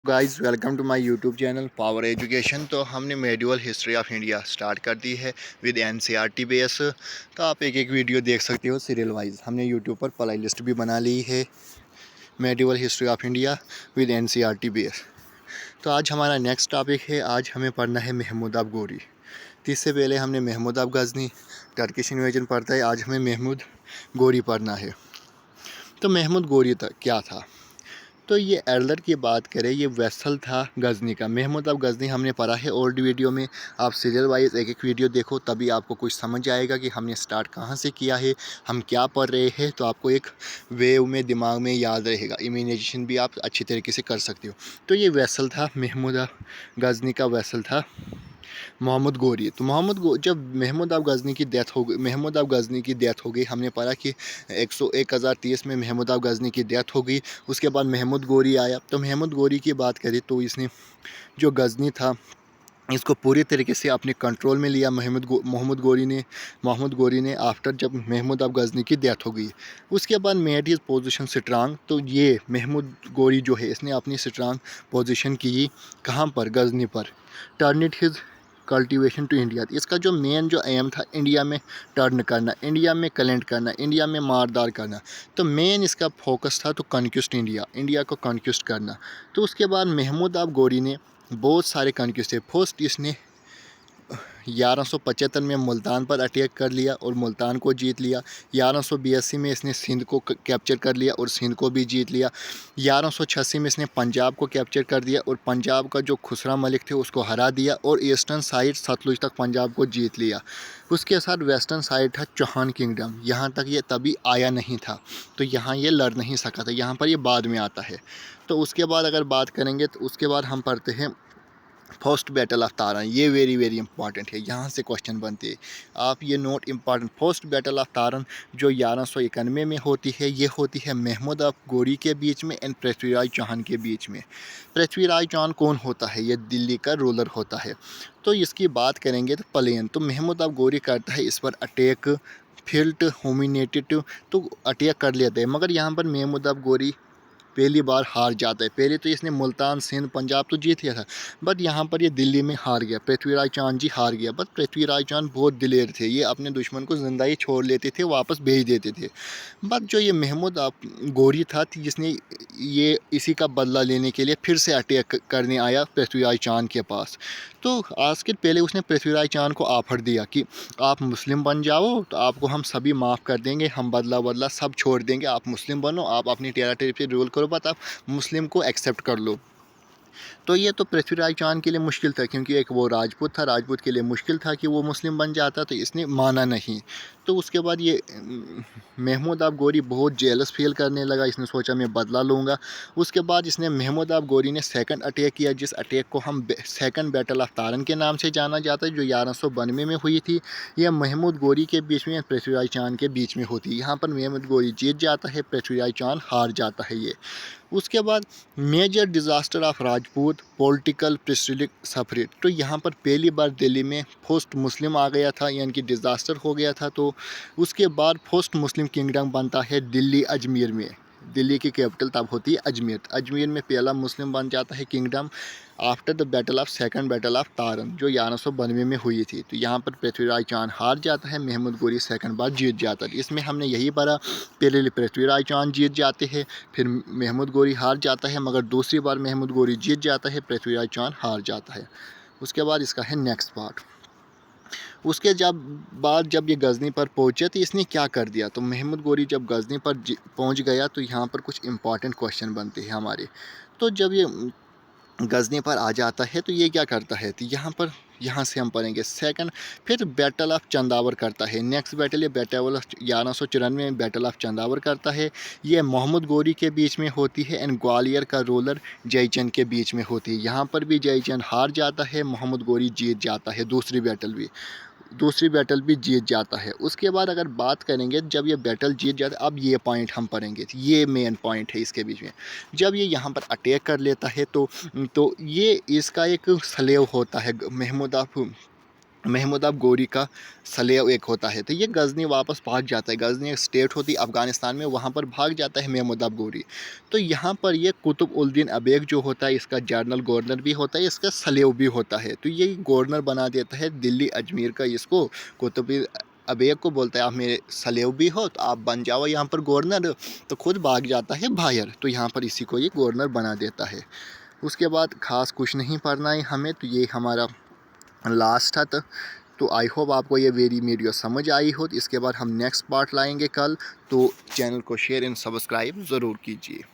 Guys welcome to my YouTube channel power education. तो हमने medieval history of India start कर दी है विद एनसीईआरटी बेस। तो आप एक एक वीडियो देख सकते हो सीरियल वाइज। हमने यूट्यूब पर प्ले लिस्ट भी बना ली है medieval history of India with NCERT base. तो आज हमारा नेक्स्ट टॉपिक है, आज हमें पढ़ना है महमूद ऑफ गोरी। तो इससे पहले हमने Mahmud of Ghazni Turkish invasion पढ़ता है, आज हमें महमूद गोरी पढ़ना है। तो महमूद गोरी क्या था? तो ये एल्डर की बात करें, ये वेसल था गज़नी का। महमूद ऑफ गज़नी हमने पढ़ा है ओल्ड वीडियो में। आप सीरियल वाइज एक एक वीडियो देखो, तभी आपको कुछ समझ आएगा कि हमने स्टार्ट कहाँ से किया है, हम क्या पढ़ रहे हैं। तो आपको एक वेव में दिमाग में याद रहेगा, इमेजिनेशन भी आप अच्छी तरीके से कर सकते हो। तो ये वेसल था, महमूद ऑफ गज़नी का वेसल था मोहम्मद गोरी। तो जब महमूद ऑफ गज़नी की डेथ हो गई, महमूद ऑफ गज़नी की डेथ हो गई, हमने पढ़ा कि 1030 में महमूद ऑफ गज़नी की डेथ हो गई। उसके बाद महमूद गोरी आया। तो महमूद गोरी की बात करें तो इसने जो गज़नी था इसको पूरी तरीके से अपने कंट्रोल में लिया मोहम्मद गोरी ने आफ्टर जब महमूद ऑफ गज़नी की डेथ हो गई। उसके बाद मेड हिज पोजीशन स्ट्रांग। तो ये महमूद गोरी जो है, इसने अपनी स्ट्रांग पोजीशन की कहाँ पर? गज़नी पर। Turn it his cultivation to India. इसका जो मेन जो एम था, इंडिया में टर्न करना, इंडिया में कलेंट करना, इंडिया में मारदार करना। तो मेन इसका फोकस था तो कॉन्क्विस्ट इंडिया को कॉन्क्विस्ट करना। तो उसके बाद महमूद ऑफ गोरी ने बहुत सारे कॉन्क्विस्ट है। फर्स्ट इसने 1175 में मुल्तान पर अटैक कर लिया और मुल्तान को जीत लिया। 1182 में इसने सिंध को कैप्चर कर लिया और सिंध को भी जीत लिया। 1186 में इसने पंजाब को कैप्चर कर दिया और पंजाब का जो खुसरा मलिक थे उसको हरा दिया और ईस्टर्न साइड सतलुज तक पंजाब को जीत लिया। उसके साथ वेस्टर्न साइड था चौहान किंगडम। यहाँ तक ये तभी आया नहीं था, तो यहाँ ये लड़ नहीं सका था, यहाँ पर ये बाद में आता है। तो उसके बाद अगर बात करेंगे तो उसके बाद हम पढ़ते हैं फर्स्ट बैटल ऑफ तारन। ये वेरी वेरी इंपॉर्टेंट है, यहाँ से क्वेश्चन बनते हैं, आप ये note important. First battle of तारन जो 1191 में होती है, ये होती है महमूद ऑफ गोरी के बीच में एंड पृथ्वीराज चौहान के बीच में। पृथ्वीराज चौहान कौन होता है? ये दिल्ली का रूलर होता है। तो इसकी बात करेंगे तो प्लेन, तो महमूद ऑफ गोरी करता है इस पर अटैक, फील्ड होमिनेटेड, तो अटैक कर लेते हैं। मगर यहाँ पर महमूद ऑफ गोरी पहली बार हार जाता है। पहले तो इसने मुल्तान सिंध पंजाब तो जीत लिया था, बट यहाँ पर ये दिल्ली में हार गया। पृथ्वीराज चौहान जी हार गया। बट पृथ्वीराज चौहान बहुत दिलेर थे, ये अपने दुश्मन को जिंदा ही छोड़ लेते थे, वापस भेज देते थे। बट जो ये महमूद गोरी था जिसने ये इसी का बदला लेने के लिए फिर से अटैक करने आया पृथ्वीराज चौहान के पास। तो आज के पहले उसने पृथ्वीराज चौहान को ऑफर दिया कि आप मुस्लिम बन जाओ तो आपको हम सभी माफ़ कर देंगे, हम बदला सब छोड़ देंगे, आप मुस्लिम बनो, आप अपनी टेरिटरी पे रूल करो, बट आप मुस्लिम को एक्सेप्ट कर लो। तो ये तो पृथ्वीराज चौहान के लिए मुश्किल था, क्योंकि एक वो राजपूत था, राजपूत के लिए मुश्किल था कि वो मुस्लिम बन जाता, तो इसने माना नहीं। तो उसके बाद ये महमूद ऑफ गोरी बहुत जेलस फील करने लगा, इसने सोचा मैं बदला लूँगा। उसके बाद इसने महमूद ऑफ गोरी ने सेकंड अटैक किया, जिस अटैक को हम सेकंड बैटल ऑफ तारन के नाम से जाना जाता है, जो 1192 में हुई थी। यह महमूद गोरी के बीच में पृथ्वीराज चौहान के बीच में होती है। यहाँ पर महमूद गोरी जीत जाता है, पृथ्वीराज चौहान हार जाता है ये। उसके बाद major disaster of Rajput political prestige suffered. तो यहाँ पर पहली बार दिल्ली में फर्स्ट मुस्लिम आ गया था, यानी कि डिज़ास्टर हो गया था। तो उसके बाद फर्स्ट मुस्लिम किंगडम बनता है दिल्ली अजमेर में। दिल्ली की कैपिटल तब होती है अजमेर। अजमेर में पहला मुस्लिम बन जाता है kingdom after the battle of second battle of तारन, जो 1192 में हुई थी। तो यहाँ पर पृथ्वीराज चौहान हार जाता है, महमूद गोरी सेकंड बार जीत जाता है। इसमें हमने यही पढ़ा, पहले पृथ्वीराज चौहान जीत जाते हैं, फिर महमूद गोरी हार जाता है, मगर दूसरी बार महमूद गोरी जीत जाता है, पृथ्वीराज चौहान हार जाता है। उसके बाद इसका है नेक्स्ट पार्ट। उसके जब ये गज़नी पर पहुँचे तो इसने क्या कर दिया? तो महमूद गोरी जब गज़नी पर पहुँच गया तो यहाँ पर कुछ इंपॉर्टेंट क्वेश्चन बनते हैं हमारे। तो जब ये गज़नी पर आ जाता है तो ये क्या करता है? तो यहाँ से हम पढ़ेंगे सेकंड। फिर बैटल ऑफ चंदावर करता है। नेक्स्ट बैटल ये बैटल ऑफ 1194 में बैटल ऑफ चंदावर करता है। ये मोहम्मद गोरी के बीच में होती है एंड ग्वालियर का रूलर जयचंद के बीच में होती है। यहाँ पर भी जयचंद हार जाता है, मोहम्मद गोरी जीत जाता है, दूसरी बैटल भी जीत जाता है। उसके बाद अगर बात करेंगे जब ये बैटल जीत जाता है, अब ये पॉइंट हम पढ़ेंगे, ये मेन पॉइंट है इसके बीच में। जब ये यहाँ पर अटैक कर लेता है तो ये इसका एक स्लेव होता है, महमूद ऑफ महमूदाब गोरी का सलेब एक होता है। तो ये गज़नी वापस भाग जाता है। गज़नी एक स्टेट होती है अफ़गानिस्तान में, वहाँ पर भाग जाता है महमूदाब गोरी। तो यहाँ पर ये कुतुब उल दीन ऐबक जो होता है, इसका जनरल गवर्नर भी होता है, इसका सलेब भी होता है। तो ये गवर्नर बना देता है दिल्ली अजमेर का, इसको कुतुब ऐबक को बोलता है आप मेरे सलेब भी हो तो आप बन जाओ यहाँ पर गवर्नर। तो खुद भाग जाता है बाहर। तो यहाँ पर इसी को ये गवर्नर बना देता है। उसके बाद ख़ास कुछ नहीं पढ़ना है हमें। तो ये हमारा लास्ट था। तो आई होप आपको ये वीडियो समझ आई हो। तो इसके बाद हम नेक्स्ट पार्ट लाएंगे कल। तो चैनल को शेयर एंड सब्सक्राइब ज़रूर कीजिए।